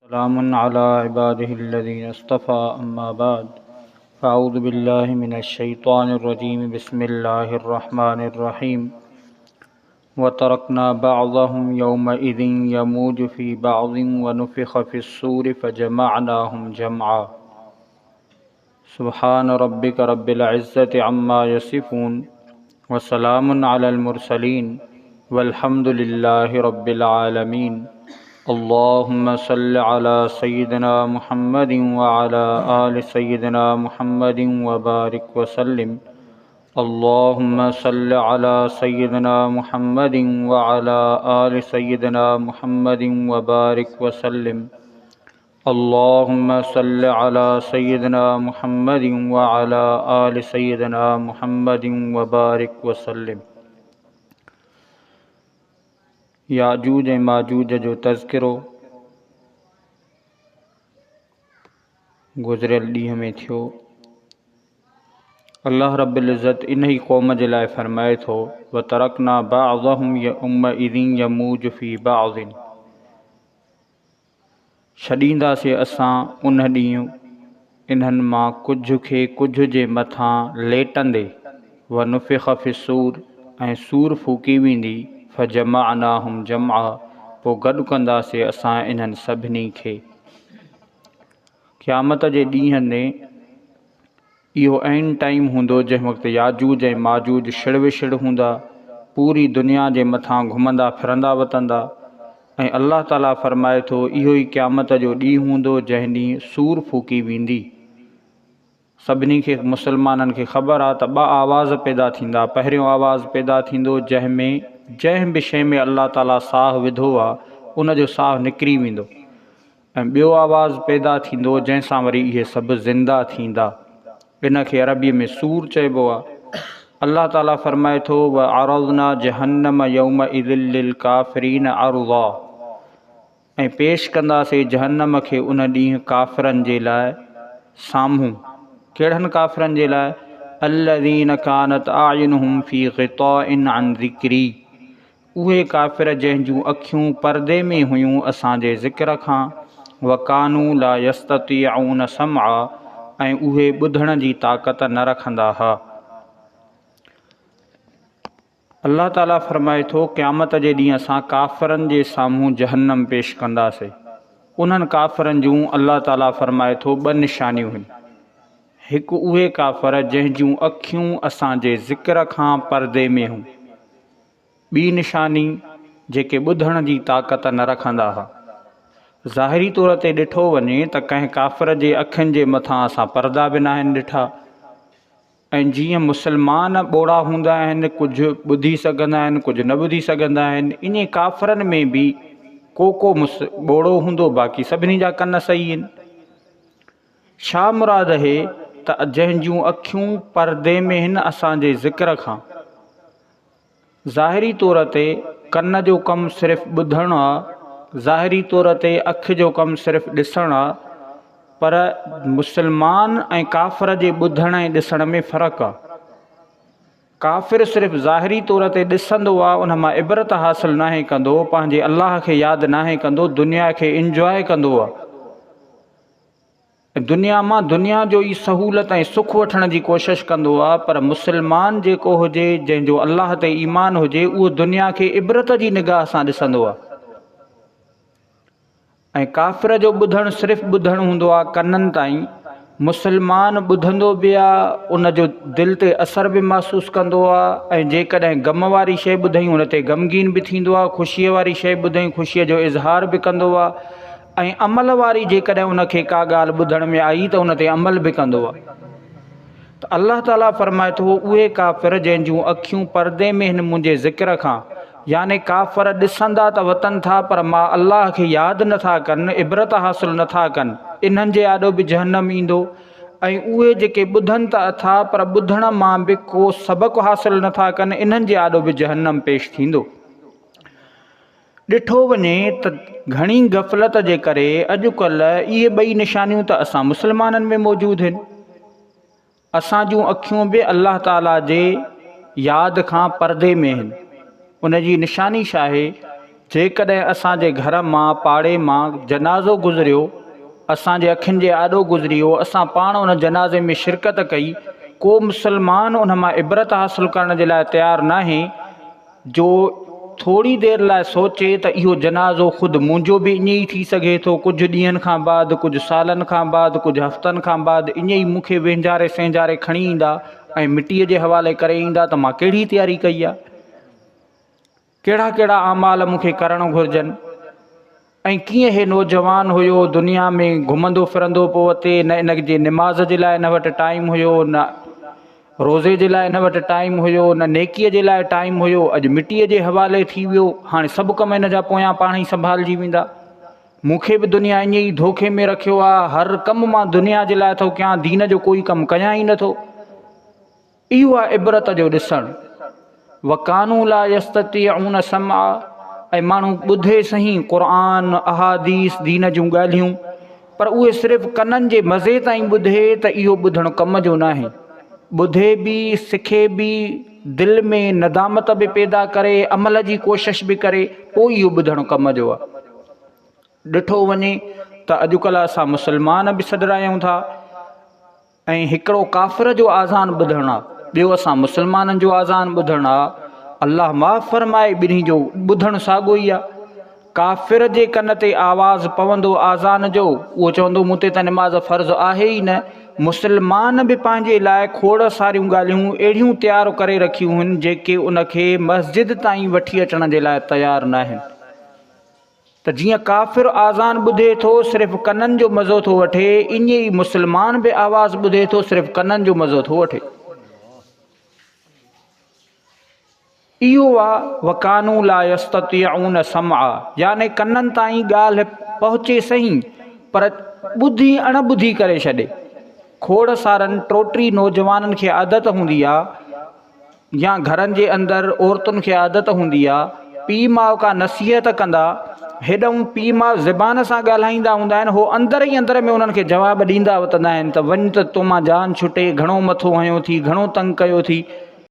सलामुन अला इबादिहिल्लज़ीना इस्तफ़ा अम्मा बाद फ़अऊज़ु बिल्लाहि मिनश्शैतानिर्रजीम बिस्मिल्लाहिर्रहमानिर्रहीम व तरकना बअज़हुम यौमइज़िन यमूजु फ़ी बअज़िन व नुफ़िख़ फ़िस्सूरि फ़जमअनाहुम जमआ। सुब्हान रब्बिक रब्बिल इज़्ज़ति अम्मा यसिफ़ून व सलामुन अलल मुरसलीन वल्हम्दुलिल्लाहि रब्बिल आलमीन। अल्लाहुम्मा सल्लि अला सय्यिदिना मुहम्मदिन व अला आलि सय्यिदिना मुहम्मदिन व बारिक व सल्लिम। अल्लाहुम्मा सल्लि अला सय्यिदिना मुहम्मदिन व अला आलि सय्यिदिना मुहम्मदिन व बारिक व सल्लिम। अल्लाहुम्मा सल्लि अला सय्यिदिना मुहम्मदिन व अला आलि सय्यिदिना मुहम्मदिन व बारिक व सल्लिम। याजूज ऐं माजूज जो तज़किरो गुज़िरियल ॾींहं में थियो। अल्लाह रब्बुल इज़्ज़त इन ही क़ौम जे लाइ फ़रमाए थो व तरकना बअज़हुम यौमइज़िन यमूजु फ़ी बअज़िन। छॾींदासीं असां उन ॾींहुं इन्हनि मां कुझु खे कुझु जे मथां लेटंदे व नुफ़िख़ फ़िस्सूर ऐं सूर फूकी वेंदी फ़जमअनाहुम जमआ, पोइ गॾु कंदासीं असां इन्हनि सभिनी खे। क़यामत जे ॾींहं ते इहो ऐन टाइम हूंदो जंहिं वक़्तु याजूज ऐं माजूज छिड़विछिड़ हूंदा, पूरी दुनिया जे मथां घुमंदा फिरंदा वतंदा। ऐं अल्लाह ताला फ़रमाए थो इहो ई क़यामत जो ॾींहुं हूंदो जंहिं ॾींहुं सूर फूकी वेंदी। सभिनी खे मुसलमाननि खे ख़बर आहे त ॿ आवाज़ पैदा थींदा। पहिरियों आवाज़ पैदा थींदो जंहिं बि शइ में अल्लाह ताला साहु विधो आहे उन जो साहु निकिरी वेंदो, ऐं ॿियो आवाज़ पैदा थींदो जंहिंसां वरी इहे सभु ज़िंदा थींदा। इन खे अरबीअ में सूर चइबो आहे। अल्लाह ताला फ़रमाए थो व अरज़ना जहन्नम यौमइज़िन लिल काफ़िरीन अर्ज़ा, ऐं पेश कंदासीं जहन्नम खे उन ॾींहुं काफ़िरनि जे लाइ साम्हूं। कहिड़नि काफ़िरनि जे लाइ? अल्लज़ीन कानत आयुनुहुम फ़ी ग़िताइन अन ज़िक्री, उहे काफ़िर जंहिंजूं अखियूं परदे में हुयूं असांजे ज़िक्र खां। व कानू ला यस्ततीअऊन समआ, ऐं उहे ॿुधण जी ताक़त न रखंदा हुआ। अल्लाह ताला फ़रमाए थो क़यामत जे ॾींहुं असां काफ़िरनि जे साम्हूं जहन्नम पेश कंदासीं। उन्हनि काफ़िरनि जूं अल्लाह ताला फ़रमाए थो ॿ निशानियूं आहिनि। हिकु उहे काफ़िर जंहिंजूं अखियूं असांजे ज़िक्र खां परदे में हुयूं। ॿी निशानी जेके ॿुधण जी ताक़त न रखंदा हुआ। ज़ाहिरी तौर ते ॾिठो वञे त कंहिं काफ़िर जे अखियुनि जे मथां असां परदा बि न आहिनि ॾिठा। ऐं जीअं मुसलमान ॿोड़ा हूंदा आहिनि, कुझु ॿुधी सघंदा आहिनि, कुझु न ॿुधी सघंदा आहिनि, इन काफ़िरनि में बि को ॿोड़ो हूंदो, बाक़ी सभिनी जा कन सही आहिनि। छा मुराद आहे त जंहिंजूं अखियूं परदे में आहिनि असांजे ज़िक्र खां। ज़ाहिरी तौर ते कन जो कमु सिर्फ़ु ॿुधणु आहे, ज़ाहिरी तौर ते अखि जो कमु सिर्फ़ु ॾिसणु आहे, पर मुसलमान ऐं काफ़िर जे ॿुधण ऐं ॾिसण में फ़र्क़ु आहे। काफ़िर सिर्फ़ु ज़ाहिरी तौर ते ॾिसंदो आहे, उन मां इबरत हासिलु नाहे कंदो, पंहिंजे अल्लाह खे यादि नाहे कंदो, दुनिया खे इंजॉय कंदो आहे। दुनिया मां दुनिया जो ई सहूलत ऐं सुख वठण जी कोशिशि कंदो आहे। पर मुसलमान जेको हुजे, जंहिंजो अल्लाह ते ईमान हुजे, उहो दुनिया खे इबरत जी निगाह सां ॾिसंदो आहे। ऐं काफ़िर जो ॿुधणु सिर्फ़ु ॿुधणु हूंदो आहे कननि ताईं। मुसलमान ॿुधंदो बि आहे, उन जो दिलि ते असर बि महसूसु कंदो आहे, ऐं जेकॾहिं गम वारी शइ ॿुधई उन ते ग़मगीन बि थींदो आहे, ख़ुशीअ वारी शइ ॿुधई ख़ुशीअ जो इज़हार बि कंदो आहे, ऐं अमल वारी जेकॾहिं उनखे का ॻाल्हि ॿुधण में आई त उन ते अमल बि कंदो आहे। त अल्लाह ताला फ़रमाए थो उहे काफ़िर जंहिंजूं अखियूं परदे में हिन मुंहिंजे ज़िक्र खां, याने काफ़िर ॾिसंदा त वतन था पर मां अल्लाह खे यादि नथा कनि, इबरत हासिलु नथा कनि, इन्हनि जे आॾो बि जहन्नम ईंदो। ऐं उहे जेके ॿुधनि त अथा पर ॿुधण मां बि को सबक़ु हासिलु नथा कनि, इन्हनि जे आॾो बि जहन्नम पेश थींदो। ॾिठो वञे त घणी गफ़लत जे करे अॼुकल्ह इहे ॿई निशानियूं त असां मुसलमाननि में मौजूदु आहिनि। असां जूं अखियूं बि अल्लाह ताला जे यादि खां परदे में आहिनि। उन जी निशानी छा आहे जेकॾहिं असांजे घर मां पाड़े मां जनाज़ो गुज़रियो, असांजे अखियुनि जे आॾो गुज़री वियो, असां पाण उन जनाज़े में शिरकत कई, को मुसलमान उन मां इबरत हासिलु करण जे लाइ तयारु नाहे जो थोरी देरि लाइ सोचे त इहो जनाज़ो ख़ुदि मुंहिंजो बि ईअं ई थी सघे थो, कुझु ॾींहंनि खां बाद, कुझु सालनि खां बाद, कुझु हफ़्तनि खां बाद ईअं ई मूंखे वेंझारे सेंझारे खणी ईंदा ऐं मिटीअ जे हवाले करे ईंदा, त मां कहिड़ी तयारी कई आहे, कहिड़ा कहिड़ा अमाल मूंखे करणु घुरिजनि। ऐं कीअं हे नौजवान हुयो दुनिया में घुमंदो फिरंदो पियो अचे, न इन जे निमाज़ जे लाइ न वटि टाइम हुयो, न रोज़े जे लाइ न वटि टाइम हुयो, न नेकीअ जे लाइ टाइम हुयो, अॼु मिटीअ जे हवाले थी वियो। हाणे सभु कम इन जा पोयां पाण ई संभालिजी वेंदा। मूंखे बि दुनिया ईअं ई धोखे में रखियो आहे, हर कमु मां दुनिया जे लाइ थो कयां, दीन जो कोई कमु कयां ई नथो। इहो आहे इबरत जो ॾिसणु। वकानू ला यस्ततिऊन समा, ऐं माण्हू ॿुधे सही क़ुरान अहादीस दीन जूं ॻाल्हियूं, पर उहे सिर्फ़ु कननि जे मज़े ताईं ॿुधे त इहो ॿुधणु कम जो न आहे। ॿुधे बि, सिखे बि, दिलि में नदामत बि पैदा करे, अमल जी कोशिशि बि करे, पोइ इहो ॿुधणु कम जो आहे। ॾिठो वञे त अॼुकल्ह असां मुस्लमान बि सॾरायूं था ऐं हिकिड़ो काफ़िर जो आज़ान ॿुधणु आहे, ॿियो असां मुस्लमाननि जो आज़ान ॿुधणु आहे। अल्लाह माफ़ फरमाए, ॿिन्ही जो ॿुधणु साॻियो ई आहे। काफ़िर जे कन ते आवाज़ु पवंदो आज़ान जो, उहो चवंदो मूं ते त निमाज़ फ़र्ज़ु आहे ई न। मुस्लमान बि पंहिंजे लाइ खोड़ सारियूं ॻाल्हियूं अहिड़ियूं तयारु करे रखियूं आहिनि जेके उनखे मस्जिद ताईं वठी अचण जे लाइ तयारु न आहिनि। त जीअं काफ़िर आज़ान ॿुधे थो सिर्फ़ु कननि जो मज़ो थो वठे, ईअं ई मुस्लमान बि आवाज़ु ॿुधे थो सिर्फ़ु कननि जो मज़ो थो वठे। इहो आहे वकानू ला यस्ततिऊन समा, याने कननि ताईं ॻाल्हि पहुचे सही पर ॿुधी अणॿुधी करे छॾे। खोड़ सारनि टोटरी नौजवाननि खे आदत हूंदी आहे, या घरनि जे अंदरि औरतुनि खे आदत हूंदी आहे, पीउ माउ का नसीहत कंदा, हेॾऊं पीउ माउ ज़बान सां ॻाल्हाईंदा हूंदा आहिनि, हो अंदरि ई अंदरि में उन्हनि खे जवाबु ॾींदा वठंदा आहिनि त वञ त तो मां जान छुटे, घणो मथो हयो थी, घणो तंग कयो थी,